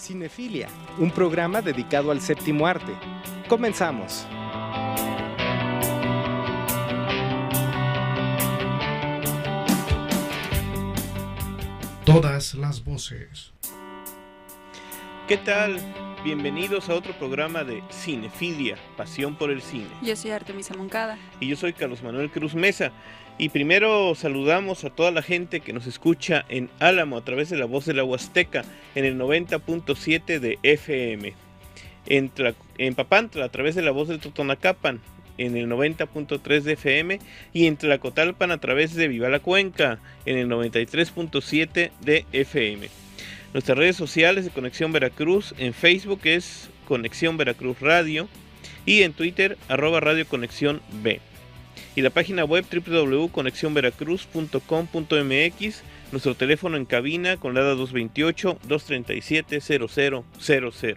Cinefilia, un programa dedicado al séptimo arte. Comenzamos. Todas las voces. ¿Qué tal? Bienvenidos a otro programa de Cinefilia, pasión por el cine. Yo soy Artemisa Moncada. Y yo soy Carlos Manuel Cruz Mesa. Y primero saludamos a toda la gente que nos escucha en Álamo a través de la voz de la Huasteca en el 90.7 de FM. En Papantla a través de la voz del Totonacapan en el 90.3 de FM. Y en Tlacotalpan a través de Viva la Cuenca en el 93.7 de FM. Nuestras redes sociales de Conexión Veracruz, en Facebook es Conexión Veracruz Radio y en Twitter @Radio Conexión B. Y la página web www.conexionveracruz.com.mx, nuestro teléfono en cabina con la 228-237-0000.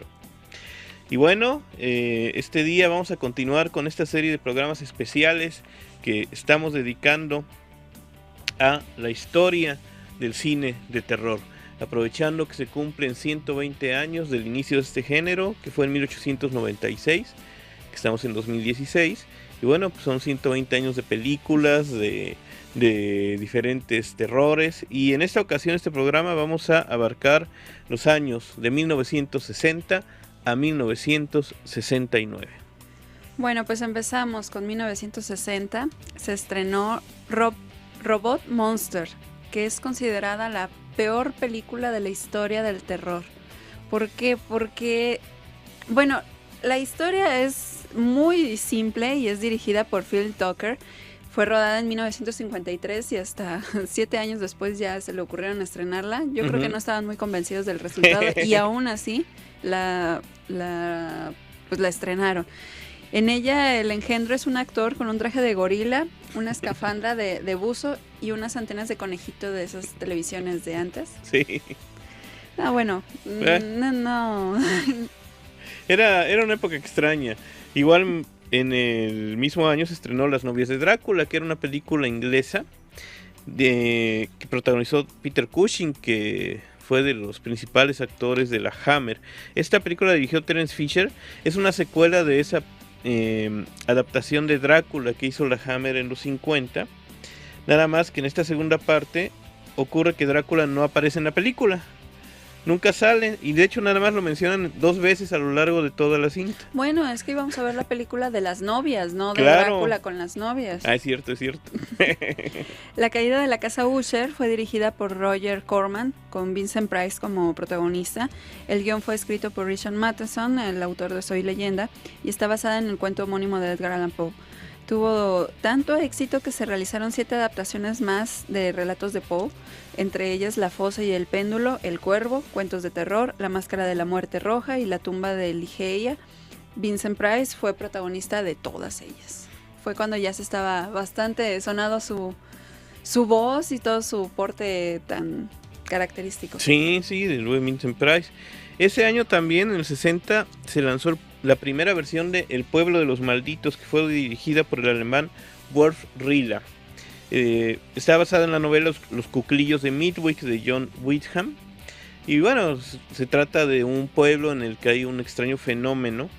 Y bueno, este día vamos a continuar con esta serie de programas especiales que estamos dedicando a la historia del cine de terror. Aprovechando que se cumplen 120 años del inicio de este género, que fue en 1896, que estamos en 2016, y bueno, pues son 120 años de películas, de diferentes terrores, y en esta ocasión, este programa, vamos a abarcar los años de 1960 a 1969. Bueno, pues empezamos con 1960, se estrenó Robot Monster, que es considerada la peor película de la historia del terror. ¿Por qué? Porque, bueno, la historia es muy simple y es dirigida por Phil Tucker. Fue rodada en 1953 y hasta 7 años después ya se le ocurrieron estrenarla. Yo creo que no estaban muy convencidos del resultado y aún así la estrenaron. En ella el engendro es un actor con un traje de gorila, una escafandra de buzo y unas antenas de conejito de esas televisiones de antes. Sí. Ah, bueno, no. Era una época extraña. Igual en el mismo año se estrenó Las novias de Drácula, que era una película inglesa que protagonizó Peter Cushing, que fue de los principales actores de la Hammer. Esta película la dirigió Terence Fisher, es una secuela de esa adaptación de Drácula que hizo la Hammer en los 50. Nada más que en esta segunda parte ocurre que Drácula no aparece en la película. Nunca sale, y de hecho nada más lo mencionan 2 veces a lo largo de toda la cinta. Bueno, es que íbamos a ver la película de las novias, ¿no? De Claro. Drácula con las novias. Ah, es cierto. La caída de la casa Usher fue dirigida por Roger Corman, con Vincent Price como protagonista. El guión fue escrito por Richard Matheson, el autor de Soy Leyenda, y está basada en el cuento homónimo de Edgar Allan Poe. Tuvo tanto éxito que se realizaron 7 adaptaciones más de relatos de Poe, entre ellas La fosa y el péndulo, El cuervo, Cuentos de terror, La máscara de la muerte roja y La tumba de Ligeia. Vincent Price fue protagonista de todas ellas. Fue cuando ya se estaba bastante sonado su voz y todo su porte tan característico. Sí, de Louis Vincent Price. Ese año también, en el 60, se lanzó la primera versión de El pueblo de los malditos, que fue dirigida por el alemán Wolf Riehle. Está basada en la novela Los cuclillos de Midwich de John Wyndham. Y bueno, se trata de un pueblo en el que hay un extraño fenómeno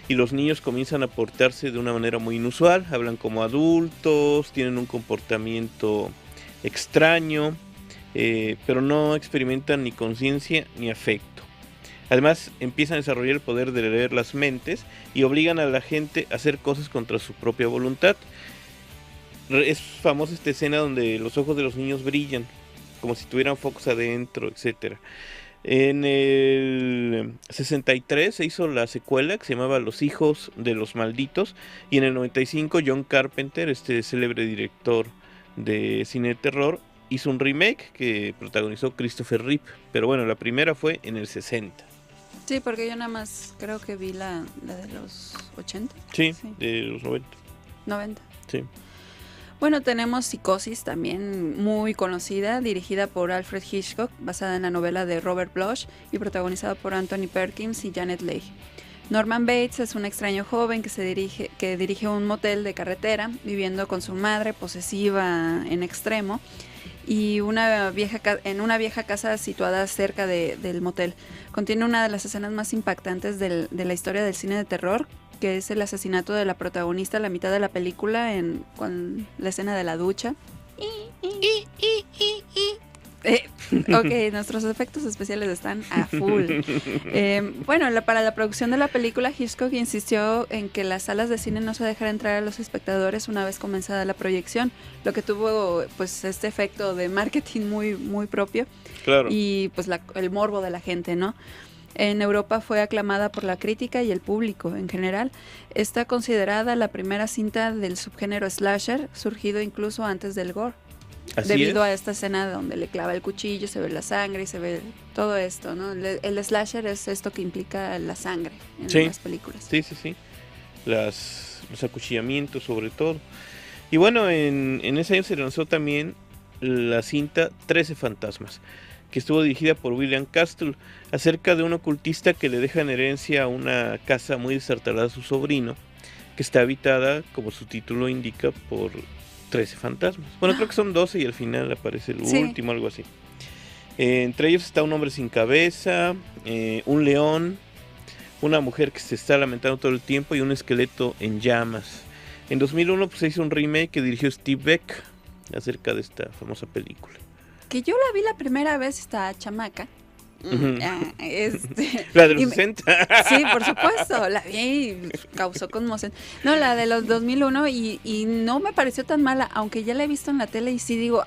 y los niños comienzan a portarse de una manera muy inusual. Hablan como adultos, tienen un comportamiento extraño, pero no experimentan ni conciencia ni afecto. Además, empiezan a desarrollar el poder de leer las mentes y obligan a la gente a hacer cosas contra su propia voluntad. Es famosa esta escena donde los ojos de los niños brillan, como si tuvieran focos adentro, etc. En el 63 se hizo la secuela que se llamaba Los hijos de los malditos, y en el 95 John Carpenter, este célebre director de cine de terror, hizo un remake que protagonizó Christopher Reeve. Pero bueno, la primera fue en el 60. Sí, porque yo nada más creo que vi la de los 80. Sí, de los 90. 90. Sí. Bueno, tenemos Psicosis, también muy conocida, dirigida por Alfred Hitchcock, basada en la novela de Robert Bloch y protagonizada por Anthony Perkins y Janet Leigh. Norman Bates es un extraño joven que dirige un motel de carretera, viviendo con su madre, posesiva en extremo, y en una vieja casa situada cerca del motel. Contiene una de las escenas más impactantes de la historia del cine de terror, que es el asesinato de la protagonista a la mitad de la película con la escena de la ducha. Ok, nuestros efectos especiales están a full. Para la producción de la película, Hitchcock insistió en que las salas de cine no se dejara entrar a los espectadores una vez comenzada la proyección, lo que tuvo pues este efecto de marketing muy, muy propio. Claro. Y pues el morbo de la gente, ¿no? En Europa fue aclamada por la crítica y el público en general. Está considerada la primera cinta del subgénero slasher, surgido incluso antes del gore. Debido a esta escena donde le clava el cuchillo, se ve la sangre y se ve todo esto, ¿no? El slasher es esto que implica la sangre en las películas. Sí. Los acuchillamientos sobre todo. Y bueno, en ese año se lanzó también la cinta 13 fantasmas, que estuvo dirigida por William Castle, acerca de un ocultista que le deja en herencia a una casa muy destartalada a su sobrino, que está habitada, como su título indica, por 13 fantasmas. Bueno, creo que son 12 y al final aparece el último, algo así. Entre ellos está un hombre sin cabeza, un león, una mujer que se está lamentando todo el tiempo y un esqueleto en llamas. En 2001 pues, se hizo un remake que dirigió Steve Beck acerca de esta famosa película. Que yo la vi la primera vez, esta chamaca. La de los 60. Sí, por supuesto, la vi y causó conmoción. No, la de los 2001 y no me pareció tan mala, aunque ya la he visto en la tele y sí digo,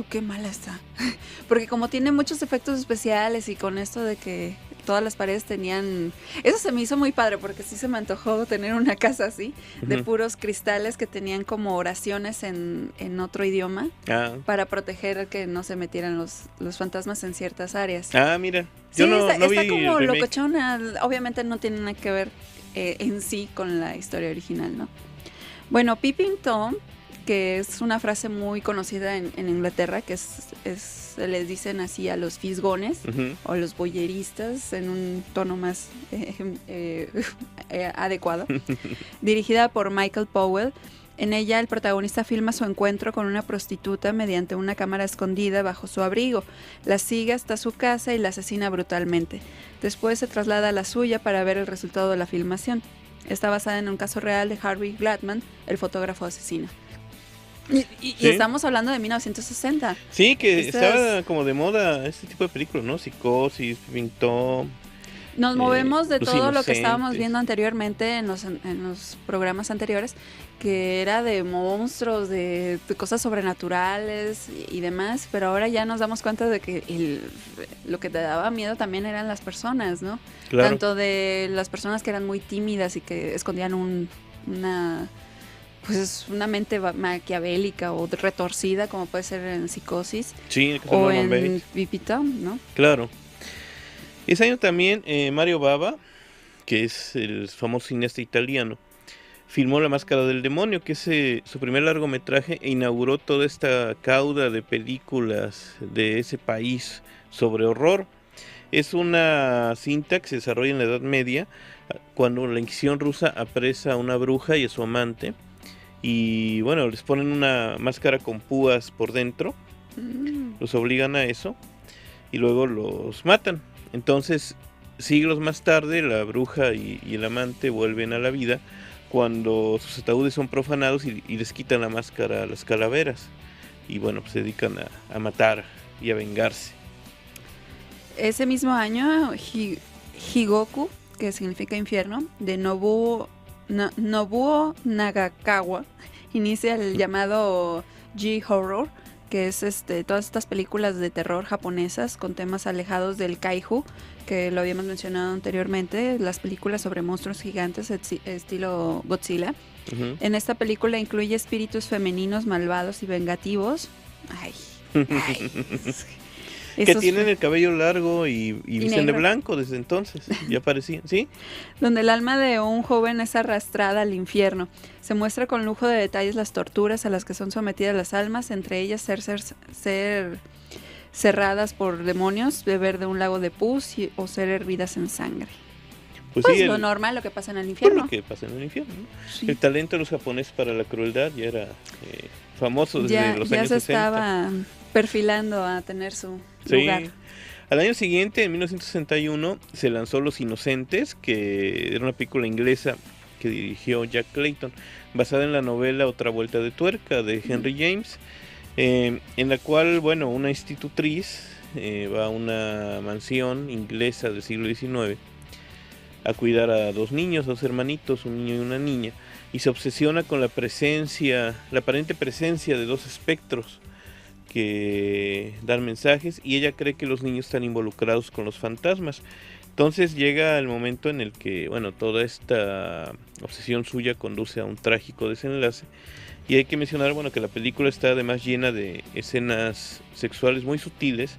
qué mala está. Porque como tiene muchos efectos especiales y con esto de que todas las paredes tenían... Eso se me hizo muy padre porque sí se me antojó tener una casa así, de puros cristales que tenían como oraciones en otro idioma para proteger que no se metieran los fantasmas en ciertas áreas. Mira. Yo no está vi como locochona. Obviamente no tiene nada que ver en sí con la historia original, ¿no? Bueno, Peeping Tom, que es una frase muy conocida en Inglaterra, que se les dicen así a los fisgones o los boyeristas en un tono más adecuado, dirigida por Michael Powell. En ella el protagonista filma su encuentro con una prostituta mediante una cámara escondida bajo su abrigo. La sigue hasta su casa y la asesina brutalmente. Después se traslada a la suya para ver el resultado de la filmación. Está basada en un caso real de Harvey Gladman, el fotógrafo asesino. Y estamos hablando de 1960. Sí, que estaba como de moda este tipo de películas, ¿no? Psicosis, Peeping Tom. Nos movemos de todo lo que estábamos viendo anteriormente en los programas anteriores, que era de monstruos, de cosas sobrenaturales y demás, pero ahora ya nos damos cuenta de que lo que te daba miedo también eran las personas, ¿no? Claro. Tanto de las personas que eran muy tímidas y que escondían una mente maquiavélica o retorcida, como puede ser en Psicosis, o en Peeping Tom, ¿no? Claro. Ese año también Mario Bava, que es el famoso cineasta italiano, filmó La Máscara del Demonio, que es su primer largometraje e inauguró toda esta cauda de películas de ese país sobre horror. Es una cinta que se desarrolla en la Edad Media, cuando la Inquisición rusa apresa a una bruja y a su amante, y bueno, les ponen una máscara con púas por dentro, los obligan a eso, y luego los matan. Entonces, siglos más tarde, la bruja y el amante vuelven a la vida cuando sus ataúdes son profanados y les quitan la máscara a las calaveras. Y bueno, pues se dedican a matar y a vengarse. Ese mismo año, Higoku, que significa infierno, de Nobuo Nagakawa, inicia el llamado G-Horror, que es todas estas películas de terror japonesas con temas alejados del kaiju, que lo habíamos mencionado anteriormente, las películas sobre monstruos gigantes estilo Godzilla. En esta película incluye espíritus femeninos malvados y vengativos. Que tienen el cabello largo y visten de blanco desde entonces, ya parecían, ¿sí? Donde el alma de un joven es arrastrada al infierno. Se muestra con lujo de detalles las torturas a las que son sometidas las almas, entre ellas ser cerradas por demonios, beber de un lago de pus o ser hervidas en sangre. Pues sí, lo normal, lo que pasa en el infierno. Lo que pasa en el infierno, ¿no? Sí. El talento de los japoneses para la crueldad ya era famoso desde los años 60. Ya se estaba perfilando a tener su Sí. lugar. Al año siguiente, en 1961, se lanzó Los Inocentes, que era una película inglesa que dirigió Jack Clayton, basada en la novela Otra Vuelta de Tuerca de Henry James, en la cual, bueno, una institutriz va a una mansión inglesa del siglo XIX a cuidar a dos niños, dos hermanitos, un niño y una niña, y se obsesiona con la aparente presencia de dos espectros que dan mensajes, y ella cree que los niños están involucrados con los fantasmas. Entonces llega el momento en el que, bueno, toda esta obsesión suya conduce a un trágico desenlace. Y hay que mencionar, bueno, que la película está además llena de escenas sexuales muy sutiles,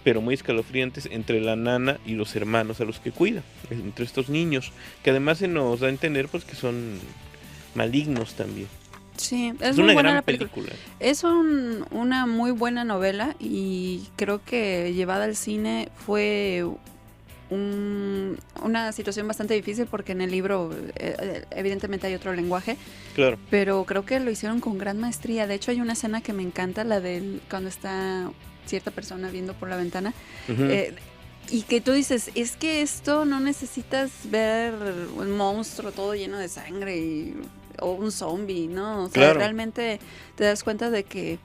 pero muy escalofriantes entre la nana y los hermanos a los que cuida, entre estos niños, que además se nos da a entender pues que son malignos también. Sí, Es muy una buena gran la película. película. Es una muy buena novela y creo que llevada al cine fue una situación bastante difícil porque en el libro evidentemente hay otro lenguaje, Claro. pero creo que lo hicieron con gran maestría. De hecho hay una escena que me encanta, la del cuando está cierta persona viendo por la ventana. Ujú. Y que tú dices, es que esto no necesitas ver un monstruo todo lleno de sangre o un zombie, ¿no? O sea, Claro. realmente te das cuenta de que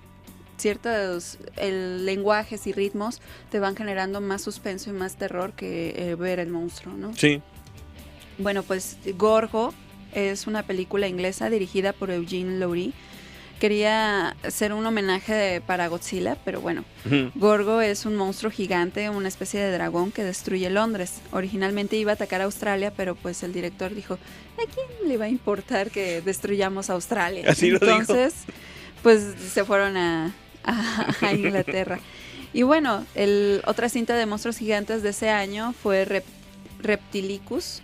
ciertos lenguajes y ritmos te van generando más suspenso y más terror que ver el monstruo, ¿no? Sí. Bueno, pues Gorgo es una película inglesa dirigida por Eugene Lowry. Quería hacer un homenaje para Godzilla, pero bueno, Ujú. Gorgo es un monstruo gigante, una especie de dragón que destruye Londres. Originalmente iba a atacar a Australia, pero pues el director dijo, ¿a quién le va a importar que destruyamos Australia? Así lo dijo. Entonces, pues se fueron a Inglaterra. Y bueno, otra cinta de monstruos gigantes de ese año fue Reptilicus,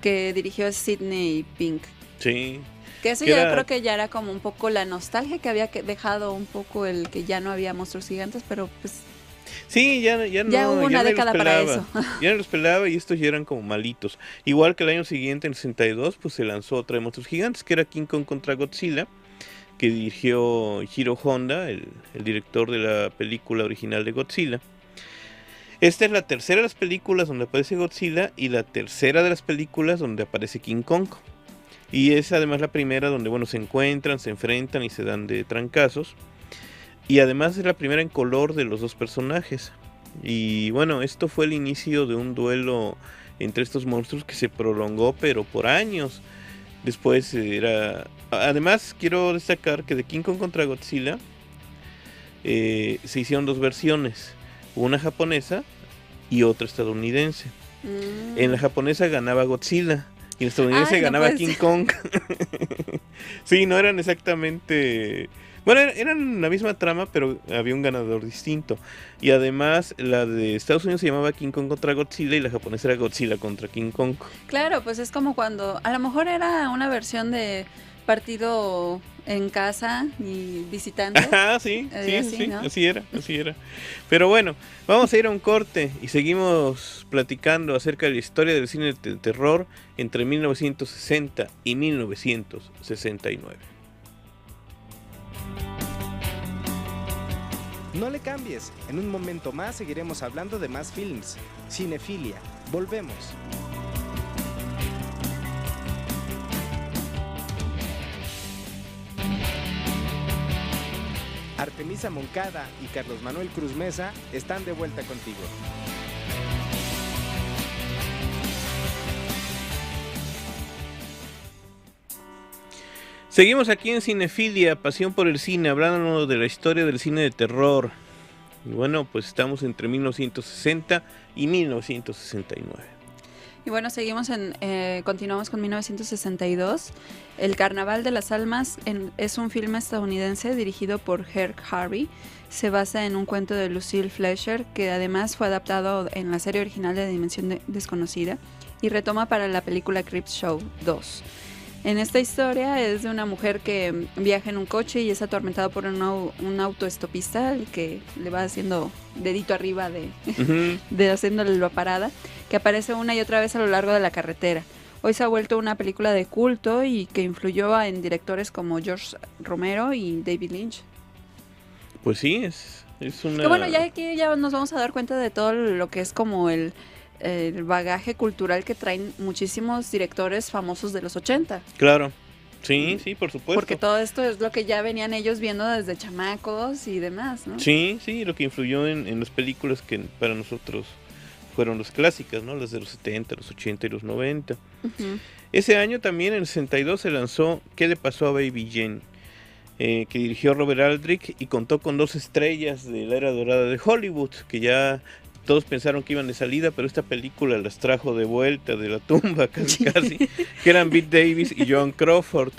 que dirigió Sidney Pink. Sí. Que eso Que ya era- creo que ya era como un poco la nostalgia que había dejado un poco el que ya no había monstruos gigantes, pero pues Sí, ya no, ya hubo una nadie década los para pelaba. eso. Ya no los pelaba y estos ya eran como malitos. Igual que el año siguiente, en el 62, pues se lanzó otra de monstruos gigantes, que era King Kong contra Godzilla, que dirigió Hiro Honda, el director de la película original de Godzilla. Esta es la tercera de las películas donde aparece Godzilla y la tercera de las películas donde aparece King Kong. Y es además la primera donde, bueno, se encuentran, se enfrentan y se dan de trancazos. Y además es la primera en color de los dos personajes. Y bueno, esto fue el inicio de un duelo entre estos monstruos que se prolongó, pero por años. Después era... Además, quiero destacar que de King Kong contra Godzilla se hicieron dos versiones. Una japonesa y otra estadounidense. En la japonesa ganaba Godzilla y en la estadounidense Ay, no ganaba puede King ser. Kong. Sí, no eran exactamente... Bueno, eran la misma trama, pero había un ganador distinto. Y además, la de Estados Unidos se llamaba King Kong contra Godzilla y la japonesa era Godzilla contra King Kong. Claro, pues es como cuando a lo mejor era una versión de partido en casa y visitante. Ah, sí, sí, Así, sí, ¿no? así era. Pero bueno, vamos a ir a un corte y seguimos platicando acerca de la historia del cine de terror entre 1960 y 1969. No le cambies, en un momento más seguiremos hablando de más films. Cinefilia, volvemos. Artemisa Moncada y Carlos Manuel Cruz Mesa están de vuelta contigo. Seguimos aquí en Cinefilia, pasión por el cine, hablando de la historia del cine de terror. Y bueno, pues estamos entre 1960 y 1969. Y bueno, continuamos con 1962. El Carnaval de las Almas es un filme estadounidense dirigido por Herb Harvey. Se basa en un cuento de Lucille Fletcher, que además fue adaptado en la serie original de Dimensión Desconocida y retoma para la película Creepshow 2. En esta historia es de una mujer que viaja en un coche y es atormentada por un autoestopista al que le va haciendo dedito arriba de haciéndole la parada, que aparece una y otra vez a lo largo de la carretera. Hoy se ha vuelto una película de culto y que influyó en directores como George Romero y David Lynch. Pues sí, es una... Que bueno, ya aquí ya nos vamos a dar cuenta de todo lo que es como el bagaje cultural que traen muchísimos directores famosos de los 80. Claro, sí, por supuesto. Porque todo esto es lo que ya venían ellos viendo desde chamacos y demás, ¿no? Sí, lo que influyó en las películas que para nosotros fueron las clásicas, ¿no? Las de los 70, los 80 y los 90. Uh-huh. Ese año también, en el 62, se lanzó ¿Qué le pasó a Baby Jane? Que dirigió Robert Aldrich y contó con 2 estrellas de la era dorada de Hollywood, que ya todos pensaron que iban de salida, pero esta película las trajo de vuelta de la tumba casi, que eran Bette Davis y Joan Crawford.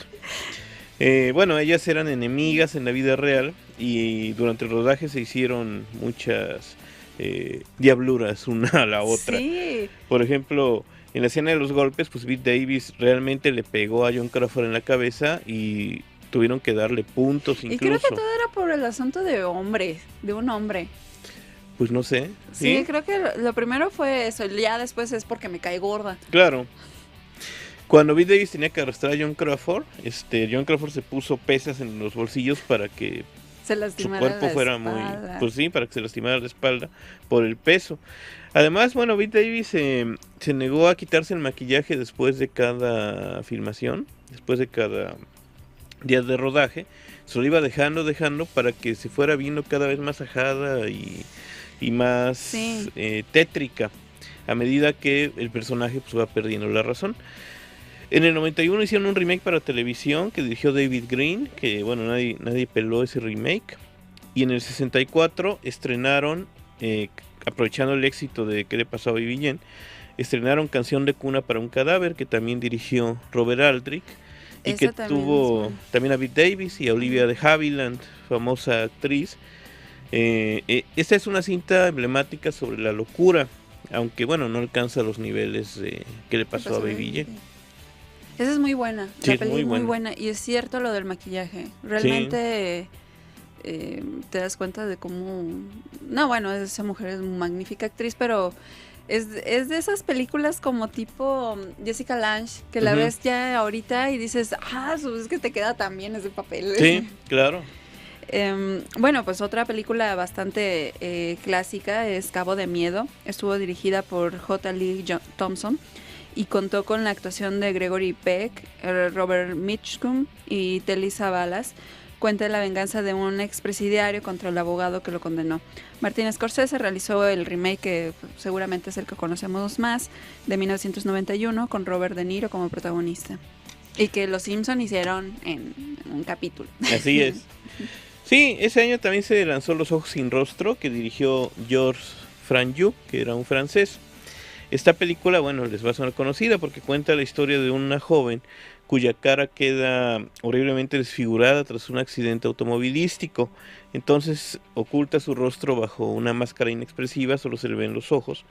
Bueno, ellas eran enemigas en la vida real y durante el rodaje se hicieron muchas diabluras una a la otra. Sí. Por ejemplo, en la escena de los golpes, pues Bette Davis realmente le pegó a Joan Crawford en la cabeza y tuvieron que darle puntos incluso. Y creo que todo era por el asunto de un hombre. Pues no sé. Sí, creo que lo primero fue eso, ya después es porque me cae gorda. Claro. Cuando Bette Davis tenía que arrastrar a Joan Crawford, Joan Crawford se puso pesas en los bolsillos para que su cuerpo fuera muy... Pues sí, para que se lastimara la espalda por el peso. Además, bueno, Bette Davis se negó a quitarse el maquillaje después de cada filmación, después de cada día de rodaje. Se lo iba dejando para que se fuera viendo cada vez más ajada y más tétrica a medida que el personaje pues va perdiendo la razón. En el 91 hicieron un remake para televisión que dirigió David Green, que bueno, nadie peló ese remake. Y en el 64 estrenaron, aprovechando el éxito de ¿Qué le pasó a Baby Jane?, estrenaron Canción de cuna para un cadáver, que también dirigió Robert Aldrich. Y que tuvo también a Bette Davis y a Olivia de Havilland, famosa actriz. Esta es una cinta emblemática sobre la locura, aunque bueno, no alcanza los niveles de ¿Qué le pasó a Baby Jane? Esa es muy buena, sí, la peli es muy buena. Y es cierto lo del maquillaje, realmente te das cuenta de cómo... No, bueno, esa mujer es una magnífica actriz, pero... Es de esas películas como tipo Jessica Lange, que la ves ya ahorita y dices, es que te queda tan bien ese papel. Sí, claro. Bueno, pues otra película bastante clásica es Cabo de Miedo. Estuvo dirigida por J. Lee Thompson y contó con la actuación de Gregory Peck, Robert Mitchum y Telly Savalas. Cuenta la venganza de un expresidiario contra el abogado que lo condenó. Martin Scorsese realizó el remake, que seguramente es el que conocemos más, de 1991, con Robert De Niro como protagonista. Y que los Simpson hicieron en un capítulo. Así es. Sí, ese año también se lanzó Los ojos sin rostro, que dirigió Georges Franju, que era un francés. Esta película, bueno, les va a sonar conocida porque cuenta la historia de una joven cuya cara queda horriblemente desfigurada tras un accidente automovilístico. Entonces oculta su rostro bajo una máscara inexpresiva, solo se le ven los ojos.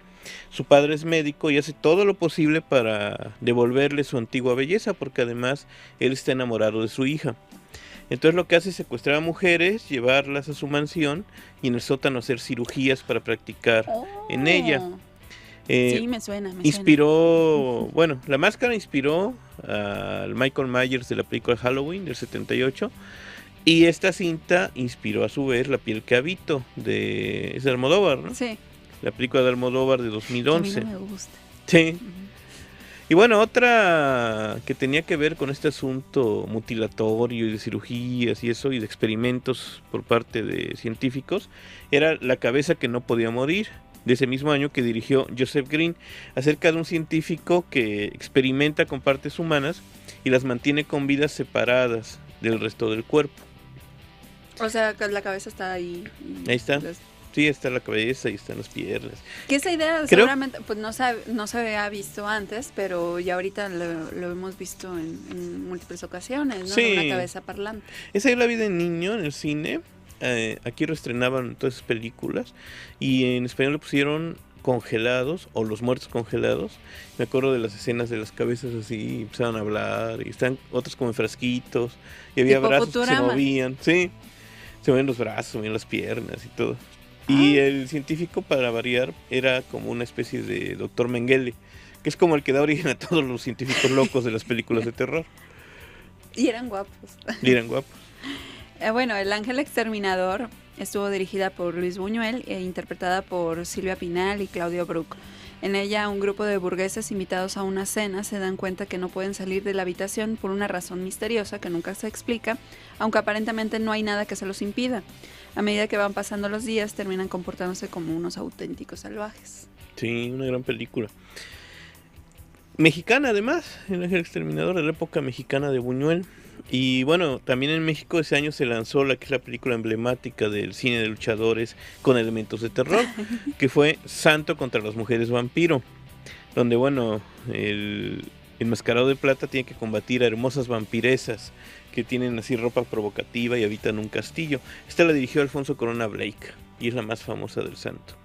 Su padre es médico y hace todo lo posible para devolverle su antigua belleza, porque además él está enamorado de su hija. Entonces lo que hace es secuestrar a mujeres, llevarlas a su mansión y en el sótano hacer cirugías para practicar en ella. Sí, me suena. Bueno, la máscara inspiró al Michael Myers de la película Halloween del 78, y esta cinta inspiró a su vez La piel que habito es de Almodóvar, ¿no? Sí. La película de Almodóvar de 2011. A mí no me gusta. Sí. Y bueno, otra que tenía que ver con este asunto mutilatorio y de cirugías y eso, y de experimentos por parte de científicos, era La cabeza que no podía morir, de ese mismo año, que dirigió Joseph Green, acerca de un científico que experimenta con partes humanas y las mantiene con vidas separadas del resto del cuerpo. O sea, la cabeza está ahí. Ahí está. Sí, está la cabeza y están las piernas. Que esa idea seguramente pues no se había visto antes, pero ya ahorita lo hemos visto en múltiples ocasiones, ¿no? Sí. Una cabeza parlante. Esa yo la vi de niño en el cine. Aquí reestrenaban todas esas películas y en español le pusieron Congelados o Los muertos congelados. Me acuerdo de las escenas de las cabezas así, empezaban a hablar y están otras como en frasquitos y había brazos que se movían. Sí, se movían los brazos, se movían las piernas y todo. Y el científico, para variar, era como una especie de Dr. Mengele, que es como el que da origen a todos los científicos locos de las películas de terror. Y eran guapos. Y eran guapos. Bueno, El ángel exterminador Estuvo dirigida por Luis Buñuel e interpretada por Silvia Pinal y Claudio Brook. En ella, un grupo de burgueses invitados a una cena se dan cuenta que no pueden salir de la habitación por una razón misteriosa que nunca se explica, aunque aparentemente no hay nada que se los impida. A medida que van pasando los días, terminan comportándose como unos auténticos salvajes. Sí, una gran película. Mexicana además, El Ángel Exterminador, de la época mexicana de Buñuel. Y bueno, también en México ese año se lanzó la que es la película emblemática del cine de luchadores con elementos de terror, que fue Santo contra las mujeres vampiro, donde bueno, el enmascarado de plata tiene que combatir a hermosas vampiresas que tienen así ropa provocativa y habitan un castillo. Esta la dirigió Alfonso Corona Blake y es la más famosa del Santo.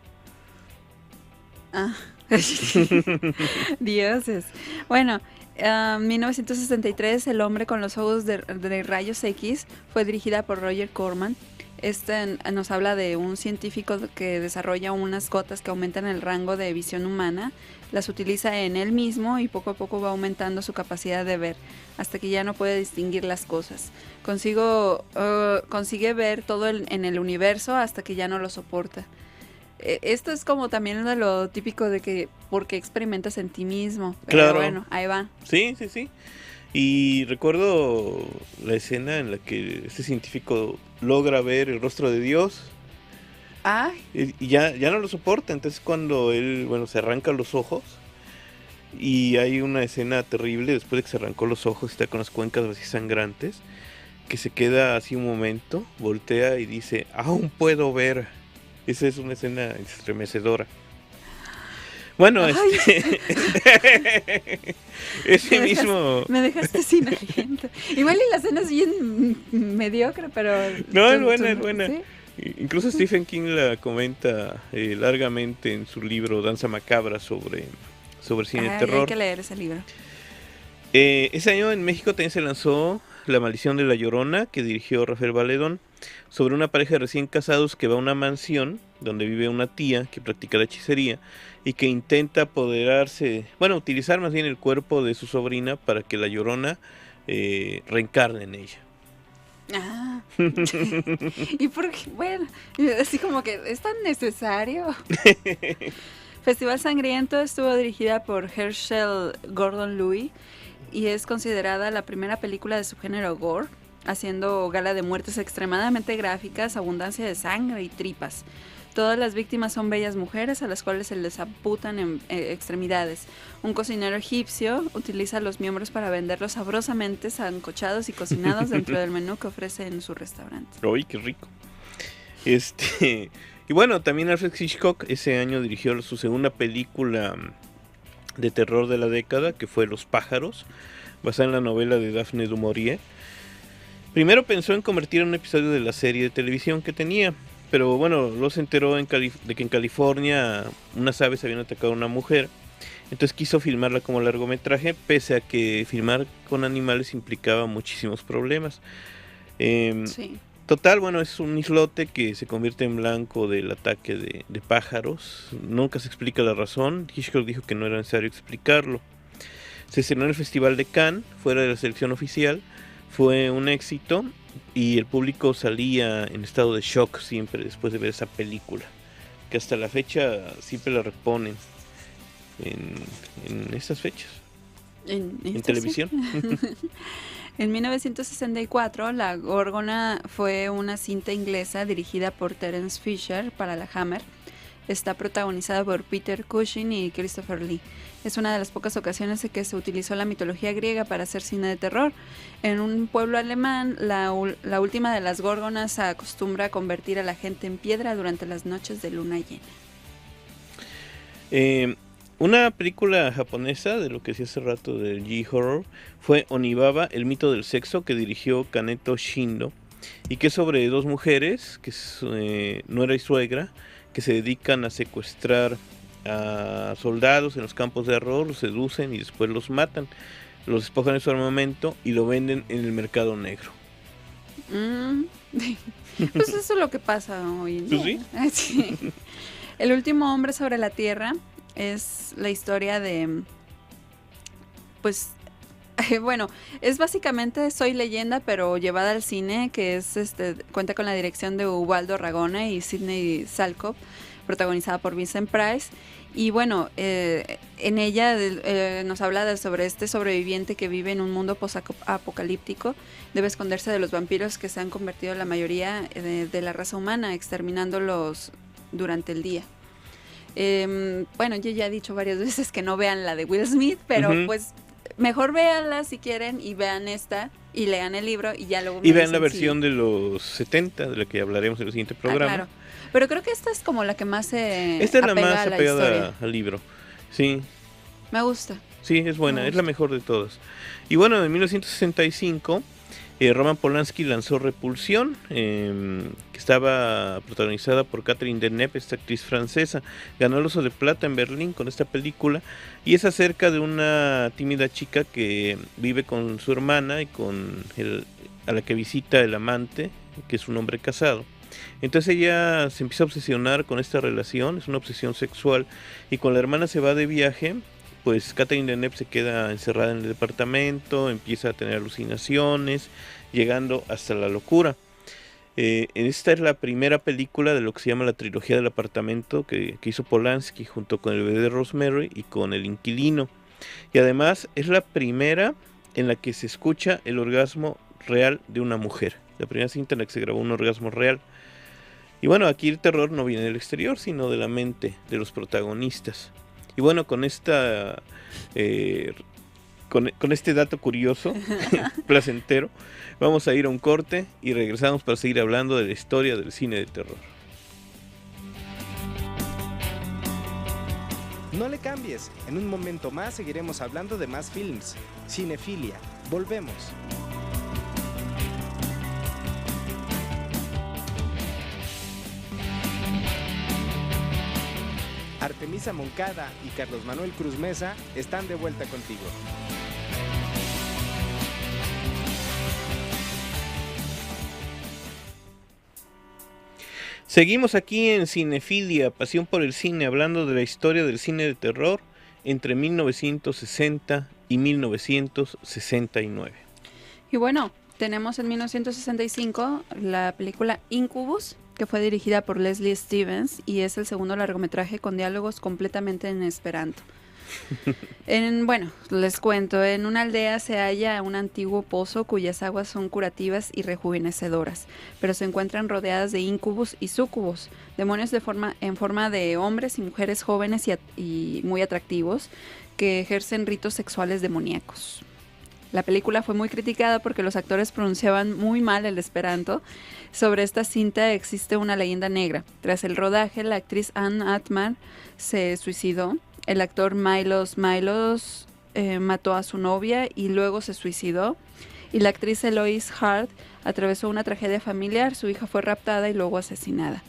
Dioses. Bueno, 1963, El hombre con los ojos de rayos X fue dirigida por Roger Corman. Nos habla de un científico que desarrolla unas gotas que aumentan el rango de visión humana, las utiliza en él mismo y poco a poco va aumentando su capacidad de ver, hasta que ya no puede distinguir las cosas. Consigue ver todo en el universo hasta que ya no lo soporta. Esto es como también de lo típico de que porque experimentas en ti mismo. Pero claro. Bueno, ahí va. Sí. Y recuerdo la escena en la que este científico logra ver el rostro de Dios. Ay. Y ya no lo soporta. Entonces cuando él, se arranca los ojos. Y hay una escena terrible después de que se arrancó los ojos y está con las cuencas así sangrantes. Que se queda así un momento, voltea y dice, aún puedo ver. Esa es una escena estremecedora. Bueno, Me dejaste sin aliento. Igual y la escena es bien mediocre, pero... No, es buena. ¿Sí? Incluso Stephen King la comenta largamente en su libro Danza Macabra sobre cine de terror. Hay que leer ese libro. Ese año en México también se lanzó La maldición de la Llorona, que dirigió Rafael Valedón, sobre una pareja de recién casados que va a una mansión donde vive una tía que practica la hechicería y que intenta utilizar más bien el cuerpo de su sobrina para que la Llorona reencarne en ella. Ah. Y porque, así como que es tan necesario. Festival Sangriento estuvo dirigida por Herschel Gordon Lewis y es considerada la primera película de su género gore, haciendo gala de muertes extremadamente gráficas, abundancia de sangre y tripas. Todas las víctimas son bellas mujeres a las cuales se les amputan extremidades. Un cocinero egipcio utiliza los miembros para venderlos sabrosamente sancochados y cocinados dentro del menú que ofrece en su restaurante. ¡Uy, qué rico! Y bueno, también Alfred Hitchcock ese año dirigió su segunda película de terror de la década, que fue Los pájaros, basada en la novela de Daphne du Maurier. Primero pensó en convertir en un episodio de la serie de televisión que tenía, pero luego se enteró de que en California unas aves habían atacado a una mujer, entonces quiso filmarla como largometraje, pese a que filmar con animales implicaba muchísimos problemas. Sí. Total, es un islote que se convierte en blanco del ataque de pájaros. Nunca se explica la razón. Hitchcock dijo que no era necesario explicarlo. Se estrenó en el Festival de Cannes, fuera de la selección oficial. Fue un éxito y el público salía en estado de shock siempre después de ver esa película, que hasta la fecha siempre la reponen en estas fechas. En televisión. En 1964, La Górgona fue una cinta inglesa dirigida por Terence Fisher para la Hammer. Está protagonizada por Peter Cushing y Christopher Lee. Es una de las pocas ocasiones en que se utilizó la mitología griega para hacer cine de terror. En un pueblo alemán, la última de las górgonas acostumbra a convertir a la gente en piedra durante las noches de luna llena. Una película japonesa, de lo que decía hace rato del G-Horror, fue Onibaba, el mito del sexo, que dirigió Kaneto Shindo, y que es sobre dos mujeres, que es nuera y suegra, que se dedican a secuestrar a soldados en los campos de arroz, los seducen y después los matan, los despojan de su armamento y lo venden en el mercado negro. Pues eso es lo que pasa hoy en día. ¿Sí? Sí. El último hombre sobre la tierra es la historia de, pues, Bueno, es básicamente Soy Leyenda, pero llevada al cine, que es cuenta con la dirección de Ubaldo Ragone y Sidney Salkov, protagonizada por Vincent Price. Y bueno, en ella nos habla sobre este sobreviviente que vive en un mundo post-apocalíptico. Debe esconderse de los vampiros que se han convertido en la mayoría de la raza humana, exterminándolos durante el día. Bueno, yo ya he dicho varias veces que no vean la de Will Smith, pero pues mejor véanla si quieren y vean esta y lean el libro y ya luego y vean la versión de los 70, de la que hablaremos en el siguiente programa. Claro. Pero creo que esta es como la que más se esta es la apega más apegada al libro. Sí. Me gusta. Sí, es buena, es la mejor de todas. Y bueno, en 1965 Roman Polanski lanzó Repulsión, que estaba protagonizada por Catherine Deneuve, esta actriz francesa. Ganó el Oso de Plata en Berlín con esta película y es acerca de una tímida chica que vive con su hermana y a la que visita el amante, que es un hombre casado. Entonces ella se empieza a obsesionar con esta relación, es una obsesión sexual, y cuando la hermana se va de viaje, pues Catherine Deneuve se queda encerrada en el departamento, empieza a tener alucinaciones, llegando hasta la locura. Esta es la primera película de lo que se llama la trilogía del apartamento que hizo Polanski junto con El bebé de Rosemary y con El inquilino. Y además es la primera en la que se escucha el orgasmo real de una mujer. La primera cinta en la que se grabó un orgasmo real. Y bueno, aquí el terror no viene del exterior, sino de la mente de los protagonistas. Y bueno, con esta con este dato curioso, placentero, vamos a ir a un corte y regresamos para seguir hablando de la historia del cine de terror. No le cambies, en un momento más seguiremos hablando de más films. Cinefilia, volvemos. Artemisa Moncada y Carlos Manuel Cruz Mesa están de vuelta contigo. Seguimos aquí en Cinefilia, pasión por el cine, hablando de la historia del cine de terror entre 1960 y 1969. Y bueno, tenemos en 1965 la película Incubus, que fue dirigida por Leslie Stevens y es el segundo largometraje con diálogos completamente en esperanto. Bueno, les cuento, en una aldea se halla un antiguo pozo cuyas aguas son curativas y rejuvenecedoras, pero se encuentran rodeadas de incubus y sucubus, demonios en forma de hombres y mujeres jóvenes y muy atractivos que ejercen ritos sexuales demoníacos. La película fue muy criticada porque los actores pronunciaban muy mal el esperanto. Sobre esta cinta existe una leyenda negra. Tras el rodaje, la actriz Anne Atman se suicidó. El actor Milos mató a su novia y luego se suicidó. Y la actriz Eloise Hart atravesó una tragedia familiar. Su hija fue raptada y luego asesinada.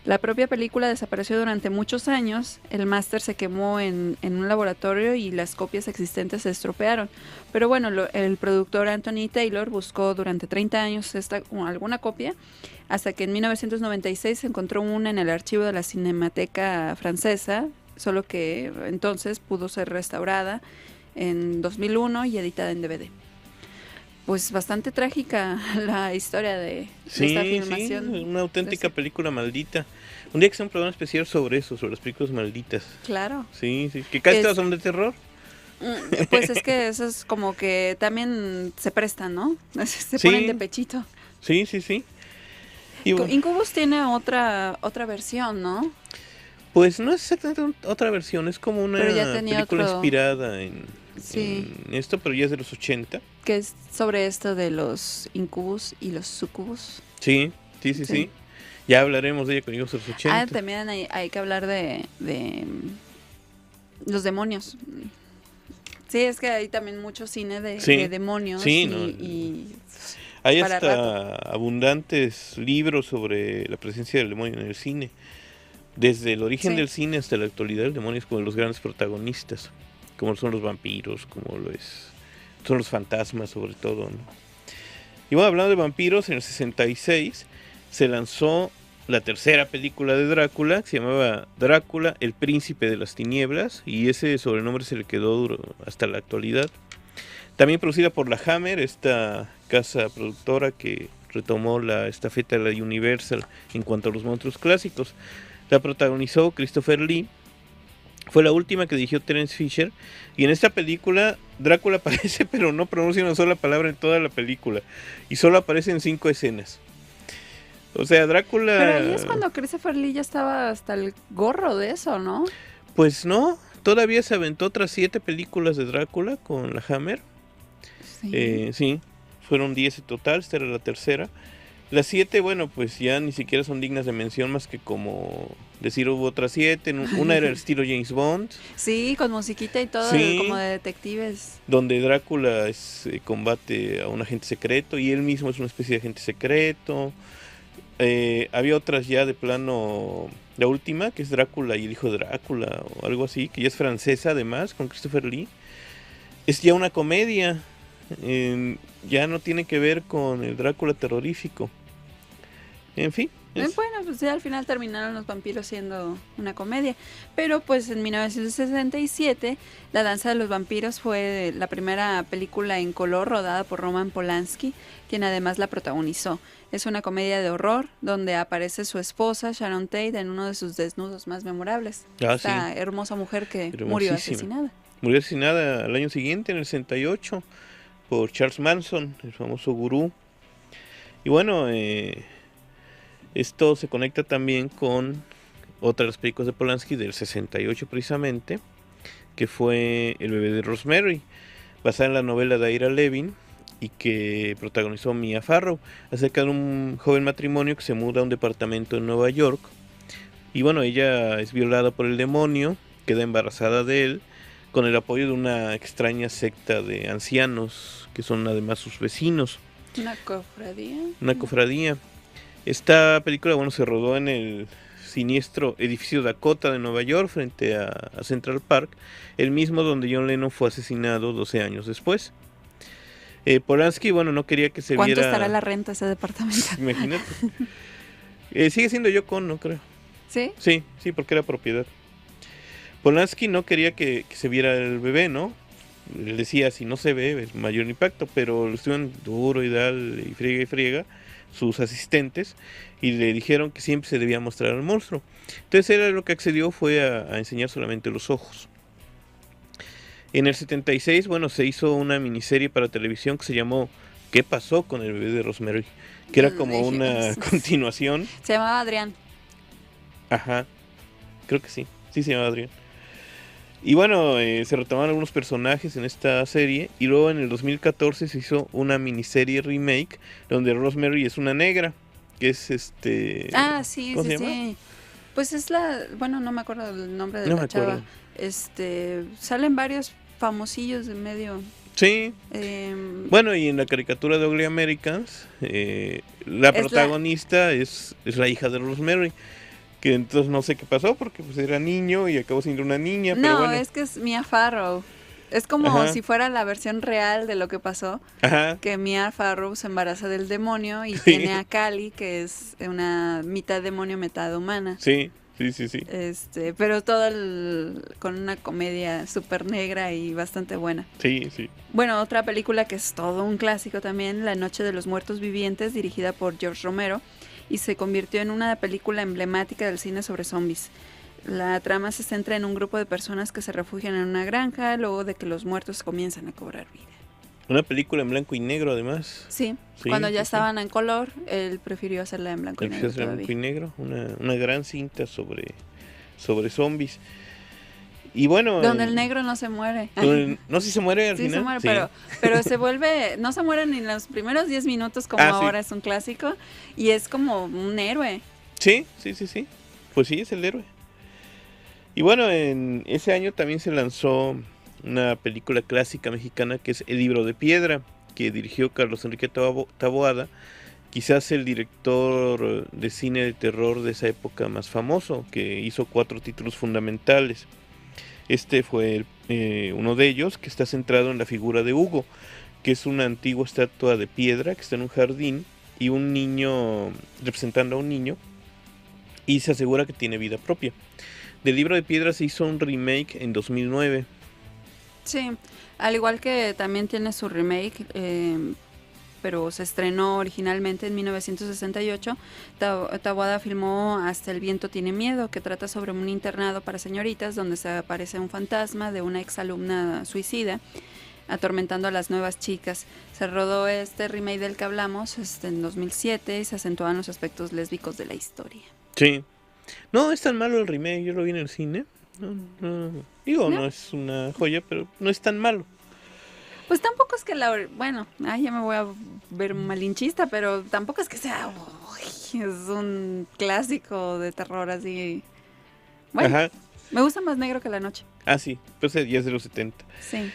La propia película desapareció durante muchos años, el máster se quemó en un laboratorio y las copias existentes se estropearon. Pero bueno, el productor Anthony Taylor buscó durante 30 años alguna copia, hasta que en 1996 se encontró una en el archivo de la Cinemateca Francesa, solo que entonces pudo ser restaurada en 2001 y editada en DVD. Pues bastante trágica la historia de esta filmación. Sí, una auténtica película maldita. Un día que sea un programa especial sobre eso, sobre las películas malditas. Claro. Sí, que casi todas son de terror. Pues es que eso es como que también se prestan, ¿no? Se ponen de pechito. Sí. Y bueno, Incubus tiene otra versión, ¿no? Pues no es exactamente otra versión, es como una película inspirada en esto, pero ya es de los 80. Que es sobre esto de los incubus y los sucubus. Sí. Ya hablaremos de ella con ellos de los 80. También hay que hablar de los demonios. Sí, es que hay también mucho cine de demonios. Sí, hay hasta abundantes libros sobre la presencia del demonio en el cine. Desde el origen del cine hasta la actualidad, el demonio es como los grandes protagonistas. Como son los vampiros, son los fantasmas sobre todo, ¿no? Y bueno, hablando de vampiros, en el 66 se lanzó la tercera película de Drácula, que se llamaba Drácula, el príncipe de las tinieblas, y ese sobrenombre se le quedó hasta la actualidad. También producida por la Hammer, esta casa productora que retomó la estafeta de la Universal en cuanto a los monstruos clásicos. La protagonizó Christopher Lee. Fue la última que dirigió Terence Fisher. Y en esta película Drácula aparece, pero no pronuncia una sola palabra en toda la película. Y solo aparece en 5 escenas. O sea, Drácula... Pero ahí es cuando Christopher Lee ya estaba hasta el gorro de eso, ¿no? Pues no, todavía se aventó otras 7 películas de Drácula con la Hammer. Sí. Sí, fueron 10 en total, esta era la tercera. Las 7, bueno, pues ya ni siquiera son dignas de mención, más que como decir hubo otras 7. Una era el estilo James Bond. Sí, con musiquita y todo, Sí. como de detectives. Donde Drácula combate a un agente secreto y él mismo es una especie de agente secreto. Había otras ya de plano, la última, que es Drácula y el hijo de Drácula, o algo así, que ya es francesa además, con Christopher Lee. Es ya una comedia. Ya no tiene que ver con el Drácula terrorífico. En fin. Bueno, pues ya al final terminaron los vampiros siendo una comedia. Pero pues en 1967, La danza de los vampiros fue la primera película en color rodada por Roman Polanski, quien además la protagonizó. Es una comedia de horror donde aparece su esposa Sharon Tate en uno de sus desnudos más memorables. Esta hermosa mujer que murió asesinada. Murió asesinada al año siguiente, en el 68, por Charles Manson, el famoso gurú. Y bueno, esto se conecta también con otra de las películas de Polanski del 68 precisamente, que fue El bebé de Rosemary, basada en la novela de Ira Levin y que protagonizó Mia Farrow, acerca de un joven matrimonio que se muda a un departamento en Nueva York. Y bueno, ella es violada por el demonio, queda embarazada de él, con el apoyo de una extraña secta de ancianos, que son además sus vecinos. ¿Una cofradía? Una cofradía. Esta película, bueno, se rodó en el siniestro edificio Dakota de Nueva York, frente a Central Park, el mismo donde John Lennon fue asesinado 12 años después. Polanski, bueno, no quería que se viera... ¿Cuánto estará la renta ese departamento? Imagínate. Sigue siendo Yoko Ono, creo. ¿Sí? Sí, porque era propiedad. Polanski no quería que se viera el bebé, ¿no? Él decía, si no se ve, es mayor impacto, pero lo estuvieron duro y friega sus asistentes, y le dijeron que siempre se debía mostrar al monstruo. Entonces él lo que accedió fue a enseñar solamente los ojos. En el 76, bueno, se hizo una miniserie para televisión que se llamó ¿Qué pasó con el bebé de Rosemary? Que era como una continuación. Se llamaba Adrián. Ajá, creo que sí se llamaba Adrián. Y bueno, se retomaron algunos personajes en esta serie, y luego en el 2014 se hizo una miniserie remake donde Rosemary es una negra, que es Ah, sí, ¿cómo se sí, llama? sí. Pues es bueno, no me acuerdo el nombre de No la me chava. acuerdo. Salen varios famosillos de medio. Sí. Bueno, y en la caricatura de Ugly Americans, la protagonista es la hija de Rosemary. Que entonces no sé qué pasó, porque pues era niño y acabó siendo una niña. No, pero bueno. Es que es Mia Farrow. Es como Ajá. si fuera la versión real de lo que pasó. Ajá. Que Mia Farrow se embaraza del demonio y Sí. tiene a Cali, que es una mitad demonio, mitad humana. Sí. Pero todo con una comedia súper negra y bastante buena. Sí. Bueno, otra película que es todo un clásico también, La noche de los muertos vivientes, dirigida por George Romero, y se convirtió en una película emblemática del cine sobre zombies. La trama se centra en un grupo de personas que se refugian en una granja luego de que los muertos comienzan a cobrar vida. Una película en blanco y negro, además. Sí, cuando ya estaban en color, él prefirió hacerla en blanco y negro todavía. Blanco y negro, una gran cinta sobre zombies. Y bueno... Donde el negro no se muere. No, si se muere al final. Sí se muere, pero se vuelve... No se muere ni en los primeros 10 minutos como ahora es un clásico. Y es como un héroe. Sí. Pues sí, es el héroe. Y bueno, en ese año también se lanzó una película clásica mexicana que es El libro de piedra, que dirigió Carlos Enrique Taboada, quizás el director de cine de terror de esa época más famoso, que hizo 4 títulos fundamentales. Este fue uno de ellos, que está centrado en la figura de Hugo, que es una antigua estatua de piedra que está en un jardín, y un niño representando a un niño, y se asegura que tiene vida propia. Del libro de piedra se hizo un remake en 2009. Sí, al igual que también tiene su remake, pero se estrenó originalmente en 1968. Taboada filmó Hasta el viento tiene miedo, que trata sobre un internado para señoritas donde se aparece un fantasma de una exalumna suicida atormentando a las nuevas chicas. Se rodó este remake del que hablamos en 2007 y se acentuaban los aspectos lésbicos de la historia. Sí. No es tan malo el remake, yo lo vi en el cine. Digo, no es una joya, pero no es tan malo. Pues tampoco es que bueno, ya me voy a ver malinchista, pero tampoco es que sea es un clásico de terror así. Bueno, ajá. Me gusta más Negro que la noche. Ah, sí, pues ya es de los 70. Sí.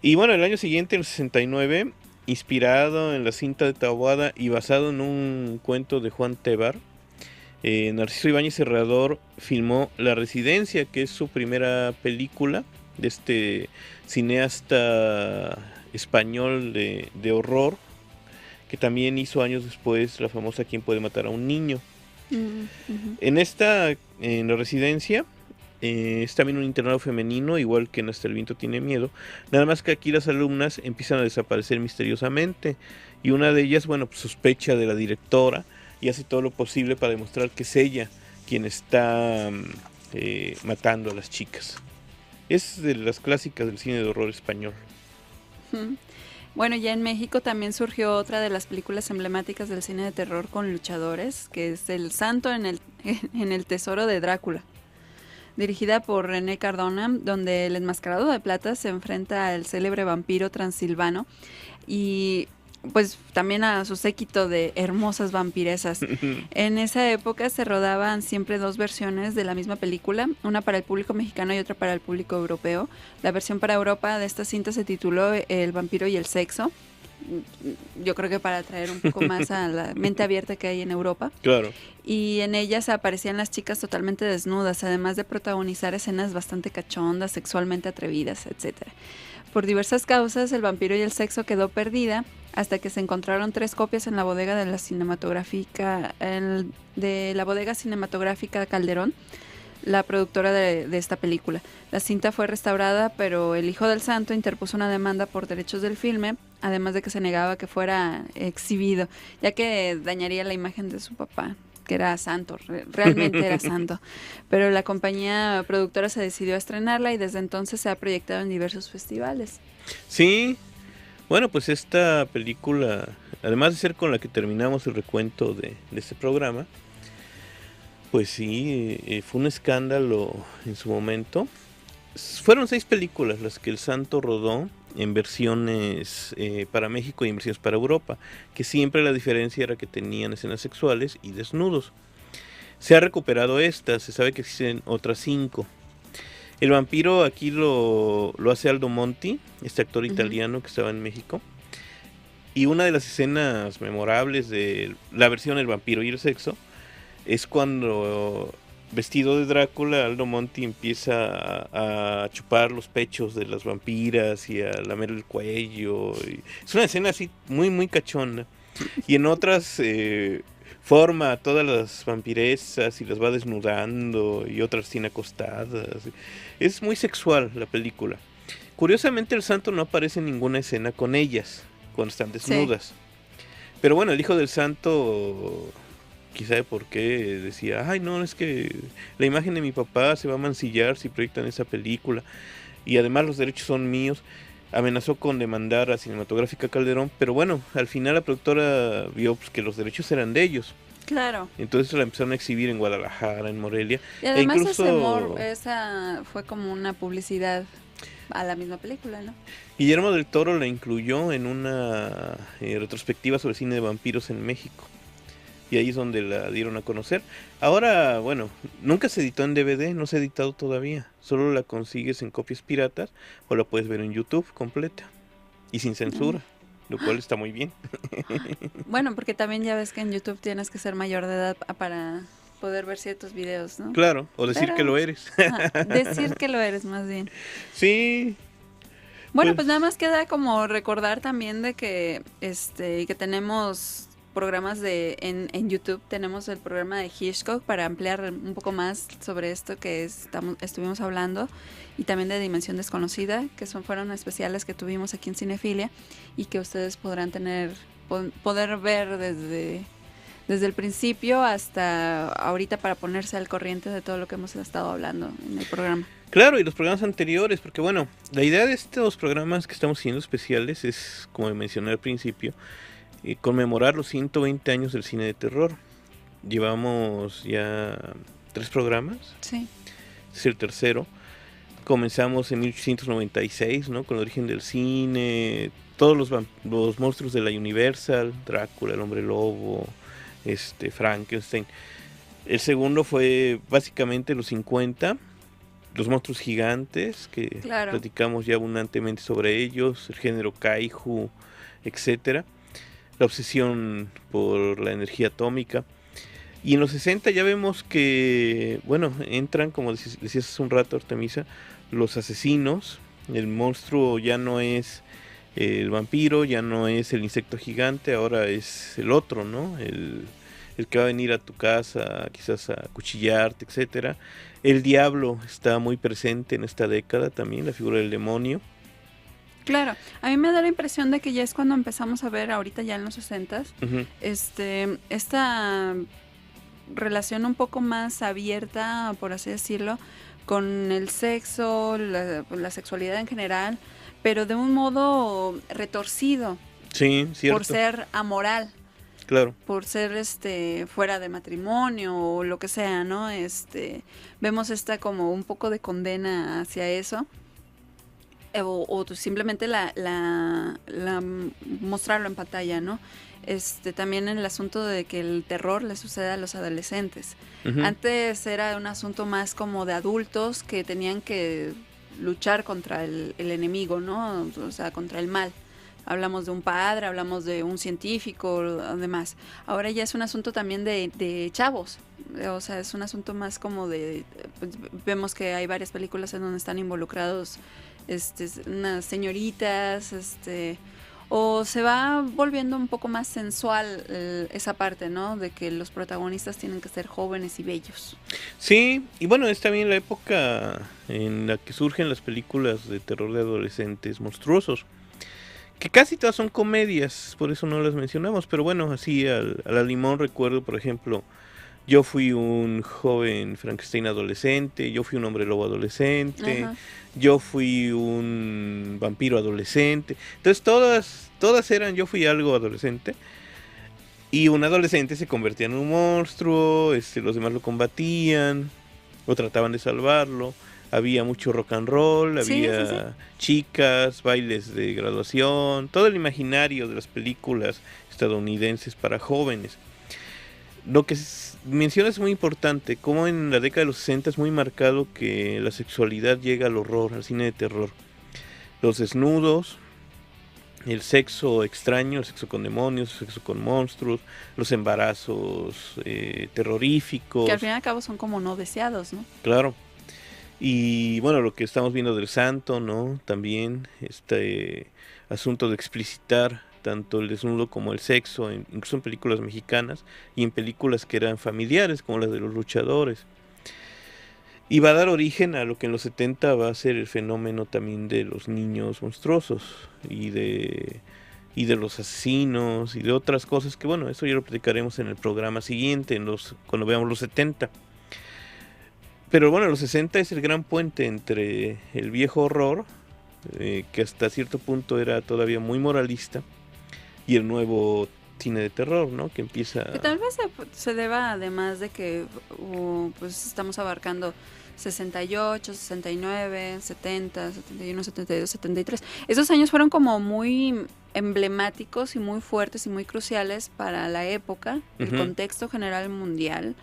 Y bueno, el año siguiente, en el 69, inspirado en la cinta de Taboada y basado en un cuento de Juan Tebar, Narciso Ibáñez Serrador filmó La Residencia, que es su primera película de este cineasta español de horror, que también hizo años después la famosa ¿Quién puede matar a un niño? Uh-huh. En La Residencia, es también un internado femenino, igual que en Hasta el viento tiene miedo, nada más que aquí las alumnas empiezan a desaparecer misteriosamente, y una de ellas, bueno, pues sospecha de la directora, y hace todo lo posible para demostrar que es ella quien está matando a las chicas. Es de las clásicas del cine de horror español. Bueno, ya en México también surgió otra de las películas emblemáticas del cine de terror con luchadores, que es El Santo en el Tesoro de Drácula, dirigida por René Cardona, donde el enmascarado de plata se enfrenta al célebre vampiro transilvano y pues también a su séquito de hermosas vampiresas. En esa época se rodaban siempre dos versiones de la misma película, una para el público mexicano y otra para el público europeo. La versión para Europa de esta cinta se tituló El vampiro y el sexo. Yo creo que para atraer un poco más a la mente abierta que hay en Europa. Claro. Y en ellas aparecían las chicas totalmente desnudas, además de protagonizar escenas bastante cachondas, sexualmente atrevidas, etcétera. Por diversas causas, El vampiro y el sexo quedó perdida hasta que se encontraron 3 copias en la bodega de la bodega cinematográfica Calderón, la productora de esta película. La cinta fue restaurada, pero el hijo del santo interpuso una demanda por derechos del filme, además de que se negaba que fuera exhibido, ya que dañaría la imagen de su papá, que era santo, realmente era santo. Pero la compañía productora se decidió a estrenarla y desde entonces se ha proyectado en diversos festivales. Sí, bueno, pues esta película, además de ser con la que terminamos el recuento de este programa, pues sí, fue un escándalo en su momento. Fueron 6 películas las que el santo rodó en versiones para México y en versiones para Europa, que siempre la diferencia era que tenían escenas sexuales y desnudos. Se ha recuperado esta, se sabe que existen otras 5. El vampiro aquí lo hace Aldo Monti, este actor italiano que estaba en México. Y una de las escenas memorables de la versión El vampiro y el sexo es cuando, vestido de Drácula, Aldo Monti empieza a chupar los pechos de las vampiras y a lamer el cuello. Es una escena así muy, muy cachonda. Y en otras forma a todas las vampiresas y las va desnudando, y otras tiene acostadas. Es muy sexual la película. Curiosamente, el santo no aparece en ninguna escena con ellas cuando están desnudas. Sí. Pero bueno, el hijo del santo, quizá de por qué, decía, ay no, es que la imagen de mi papá se va a mancillar si proyectan esa película, y además los derechos son míos. Amenazó con demandar a Cinematográfica Calderón, pero bueno, al final la productora vio pues, que los derechos eran de ellos. Claro. Entonces la empezaron a exhibir en Guadalajara, en Morelia. Y además esa fue como una publicidad a la misma película, ¿no? Guillermo del Toro la incluyó en una retrospectiva sobre cine de vampiros en México. Y ahí es donde la dieron a conocer. Ahora, bueno, nunca se editó en DVD, no se ha editado todavía. Solo la consigues en copias piratas o la puedes ver en YouTube completa y sin censura, lo cual está muy bien. Bueno, porque también ya ves que en YouTube tienes que ser mayor de edad para poder ver ciertos videos, ¿no? Claro, o decir que lo eres. Decir que lo eres, más bien. Sí. Bueno, pues nada más queda como recordar también de que que tenemos programas en YouTube. Tenemos el programa de Hitchcock para ampliar un poco más sobre esto que estuvimos hablando, y también de Dimensión Desconocida, que fueron especiales que tuvimos aquí en Cinefilia y que ustedes podrán poder ver desde el principio hasta ahorita, para ponerse al corriente de todo lo que hemos estado hablando en el programa. Claro, y los programas anteriores, porque bueno, la idea de estos programas que estamos haciendo especiales es, como mencioné al principio, conmemorar los 120 años del cine de terror. Llevamos ya 3 programas. Sí. Es el tercero. Comenzamos en 1896, ¿no? Con el origen del cine, todos los monstruos de la Universal, Drácula, el Hombre Lobo, Frankenstein. El segundo fue básicamente los 50, los monstruos gigantes, que claro, platicamos ya abundantemente sobre ellos, el género kaiju, etcétera. La obsesión por la energía atómica. Y en los 60 ya vemos que, bueno, entran, como decías hace un rato, Artemisa, los asesinos. El monstruo ya no es el vampiro, ya no es el insecto gigante, ahora es el otro, ¿no? El que va a venir a tu casa, quizás a cuchillarte, etcétera. El diablo está muy presente en esta década también, la figura del demonio. Claro, a mí me da la impresión de que ya es cuando empezamos a ver, ahorita ya en los 60s, Uh-huh. Esta relación un poco más abierta, por así decirlo, con el sexo, la sexualidad en general, pero de un modo retorcido. Sí, cierto. Por ser amoral. Claro. Por ser fuera de matrimonio o lo que sea, ¿no? Vemos como un poco de condena hacia eso. O simplemente la mostrarlo en pantalla, ¿no? También el asunto de que el terror le sucede a los adolescentes. Uh-huh. Antes era un asunto más como de adultos que tenían que luchar contra el enemigo, ¿no? O sea, contra el mal. Hablamos de un padre, hablamos de un científico, además. Ahora ya es un asunto también de chavos. O sea, es un asunto más como pues, vemos que hay varias películas en donde están involucrados unas señoritas, o se va volviendo un poco más sensual esa parte, ¿no? De que los protagonistas tienen que ser jóvenes y bellos. Sí, y bueno, es también la época en la que surgen las películas de terror de adolescentes monstruosos, que casi todas son comedias, por eso no las mencionamos, pero bueno, así a la limón recuerdo, por ejemplo, Yo fui un joven Frankenstein adolescente, Yo fui un hombre lobo adolescente, Ajá. Yo fui un vampiro adolescente. Entonces todas eran Yo fui algo adolescente. Y un adolescente se convertía en un monstruo, los demás lo combatían o trataban de salvarlo. Había mucho rock and roll, Sí, había sí. chicas, bailes de graduación, todo el imaginario de las películas estadounidenses para jóvenes. Lo que mencionas es muy importante, como en la década de los 60 es muy marcado que la sexualidad llega al horror, al cine de terror. Los desnudos, el sexo extraño, el sexo con demonios, el sexo con monstruos, los embarazos terroríficos. Que al fin y al cabo son como no deseados, ¿no? Claro. Y bueno, lo que estamos viendo del santo, ¿no? También este asunto de explicitar tanto el desnudo como el sexo, incluso en películas mexicanas y en películas que eran familiares, como las de los luchadores. Y va a dar origen a lo que en los 70 va a ser el fenómeno también de los niños monstruosos y de los asesinos y de otras cosas que, bueno, eso ya lo platicaremos en el programa siguiente, cuando veamos los 70. Pero bueno, los 60 es el gran puente entre el viejo horror, que hasta cierto punto era todavía muy moralista, y el nuevo cine de terror, ¿no? Que empieza... Que tal vez se deba, además de que pues estamos abarcando 68, 69, 70, 71, 72, 73. Esos años fueron como muy emblemáticos y muy fuertes y muy cruciales para la época. El Uh-huh. contexto general mundial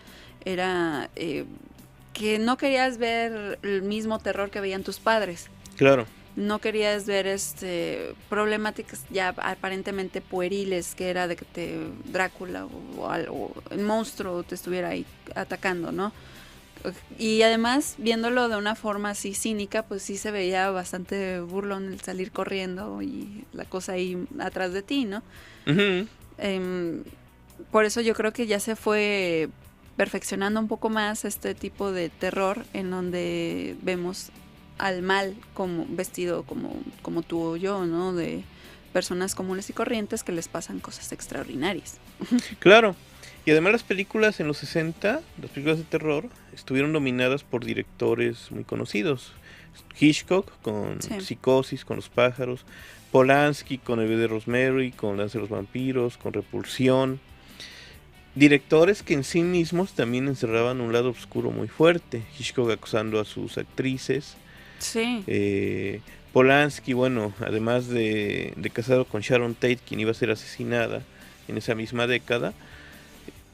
era que no querías ver el mismo terror que veían tus padres. Claro. No querías ver problemáticas ya aparentemente pueriles, que era de que Drácula o el monstruo te estuviera ahí atacando, ¿no? Y además, viéndolo de una forma así cínica, pues sí se veía bastante burlón el salir corriendo y la cosa ahí atrás de ti, ¿no? Uh-huh. por eso yo creo que ya se fue perfeccionando un poco más este tipo de terror en donde vemos al mal como vestido como tú o yo, ¿no? De personas comunes y corrientes que les pasan cosas extraordinarias. Claro. Y además las películas en los 60, las películas de terror, estuvieron dominadas por directores muy conocidos. Hitchcock con Psicosis, con Los pájaros, Polanski con El bebé de Rosemary, con Danza de los vampiros, con Repulsión. Directores que en sí mismos también encerraban un lado oscuro muy fuerte. Hitchcock acosando a sus actrices. Sí. Polanski, bueno, además de casado con Sharon Tate, quien iba a ser asesinada en esa misma década,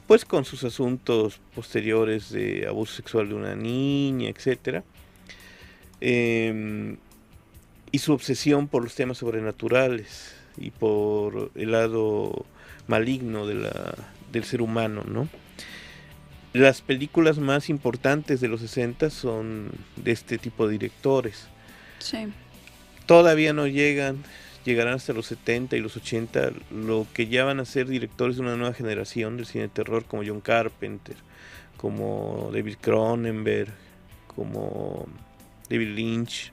pues con sus asuntos posteriores de abuso sexual de una niña, etcétera, y su obsesión por los temas sobrenaturales y por el lado maligno del ser humano, ¿no? Las películas más importantes de los 60 son de este tipo de directores. Sí. Todavía no llegarán hasta los 70 y los 80, lo que ya van a ser directores de una nueva generación del cine de terror, como John Carpenter, como David Cronenberg, como David Lynch,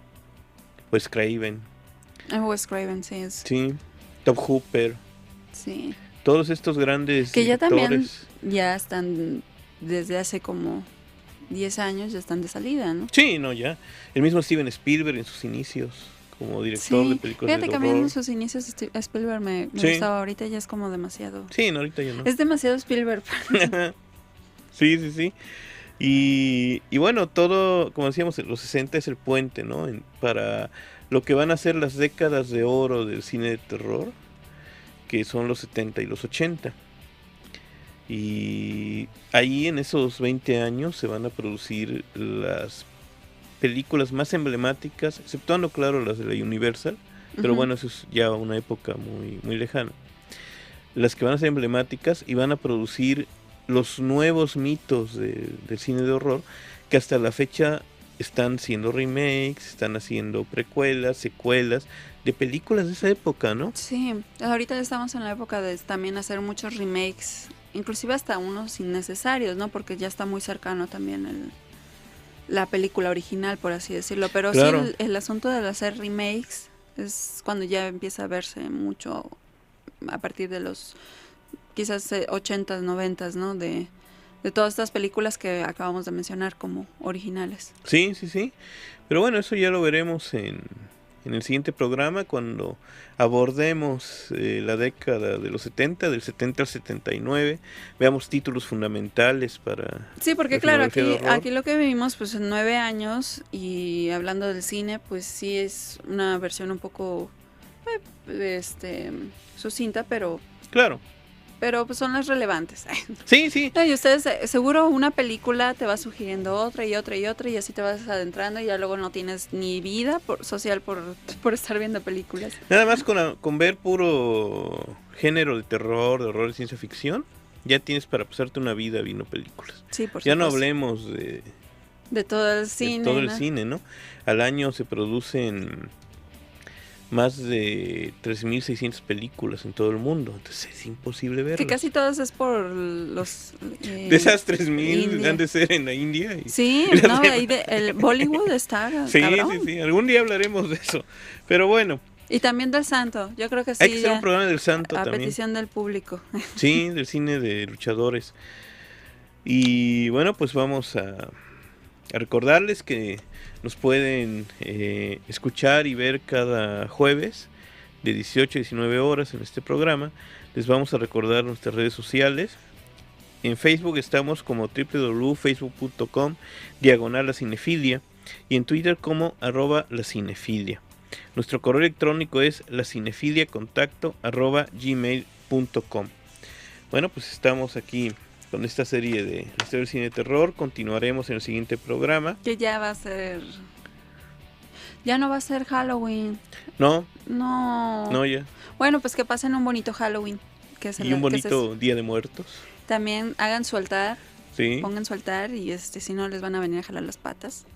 Wes Craven. Wes Craven, sí es. Sí, Tobe Hooper. Sí. Todos estos grandes que ya directores. También ya están desde hace como 10 años, ya están de salida, ¿no? Sí, no, ya. El mismo Steven Spielberg en sus inicios como director de películas fíjate de que a horror. mí en sus inicios Spielberg me gustaba, ahorita ya es como demasiado. Sí, no, ahorita ya no. Es demasiado Spielberg. Sí. Y bueno, todo, como decíamos, los 60 es el puente, ¿no? Para lo que van a ser las décadas de oro del cine de terror, que son los 70 y los 80. Y ahí en esos 20 años se van a producir las películas más emblemáticas, exceptuando claro las de la Universal, pero bueno, eso es ya una época muy, muy lejana. Las que van a ser emblemáticas y van a producir los nuevos mitos del cine de horror, que hasta la fecha están siendo remakes, están haciendo precuelas, secuelas de películas de esa época, ¿no? Sí, ahorita estamos en la época de también hacer muchos remakes, inclusive hasta unos innecesarios, ¿no? Porque ya está muy cercano también la película original, por así decirlo. Pero claro, sí, el asunto de hacer remakes es cuando ya empieza a verse mucho a partir de los quizás 80s, 90s, ¿no? De todas estas películas que acabamos de mencionar como originales. Sí. Pero bueno, eso ya lo veremos en el siguiente programa, cuando abordemos la década de los 70, del 70 al 79, veamos títulos fundamentales para... Sí, porque claro, aquí lo que vivimos pues en 9 años, y hablando del cine, pues sí es una versión un poco sucinta, pero... Claro. Pero pues son las relevantes. Sí. Y ustedes, seguro una película te va sugiriendo otra, y así te vas adentrando, y ya luego no tienes ni vida social por estar viendo películas. Nada más con ver puro género de terror, de horror, de ciencia ficción, ya tienes para pasarte una vida viendo películas. Sí, por supuesto. Ya no hablemos de todo el cine. De todo el cine, ¿no? Al año se producen más de 3.600 películas en todo el mundo, entonces es imposible verlas. Que casi todas es por los... de esas 3.000 han de ser en la India. Sí, no, ahí el Bollywood está sí, cabrón. Sí, algún día hablaremos de eso, pero bueno. Y también del Santo, yo creo que sí. Hay que hacer un programa del Santo también. A petición del público. Sí, del cine de luchadores. Y bueno, pues vamos a recordarles que nos pueden escuchar y ver cada jueves de 18 a 19 horas en este programa. Les vamos a recordar nuestras redes sociales. En Facebook estamos como www.facebook.com/lacinefilia y en Twitter como @lacinefilia. Nuestro correo electrónico es lacinefiliacontacto@gmail.com. Bueno, pues estamos aquí con esta serie de la historia del cine de terror. Continuaremos en el siguiente programa. Que ya va a ser... Ya no va a ser Halloween. No, ya. Bueno, pues que pasen un bonito Halloween. Y un bonito Día de Muertos. También hagan su altar. Sí. Pongan su altar y si no les van a venir a jalar las patas.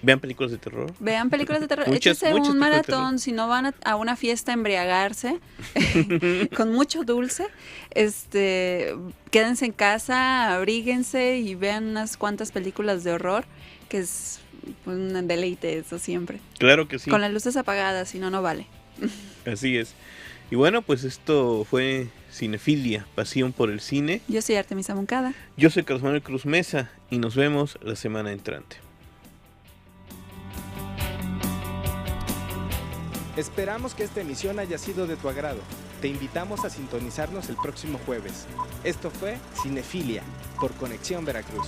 Vean películas de terror. Vean películas de terror. Muchas Échense un películas de maratón. terror. Si no van a una fiesta a embriagarse con mucho dulce, quédense en casa, abríguense y vean unas cuantas películas de horror, que es un deleite eso siempre. Claro que sí. Con las luces apagadas, si no, no vale. Así es. Y bueno, pues esto fue Cinefilia, pasión por el cine. Yo soy Artemisa Moncada. Yo soy Carlos Manuel Cruz Mesa y nos vemos la semana entrante. Esperamos que esta emisión haya sido de tu agrado. Te invitamos a sintonizarnos el próximo jueves. Esto fue Cinefilia, por Conexión Veracruz.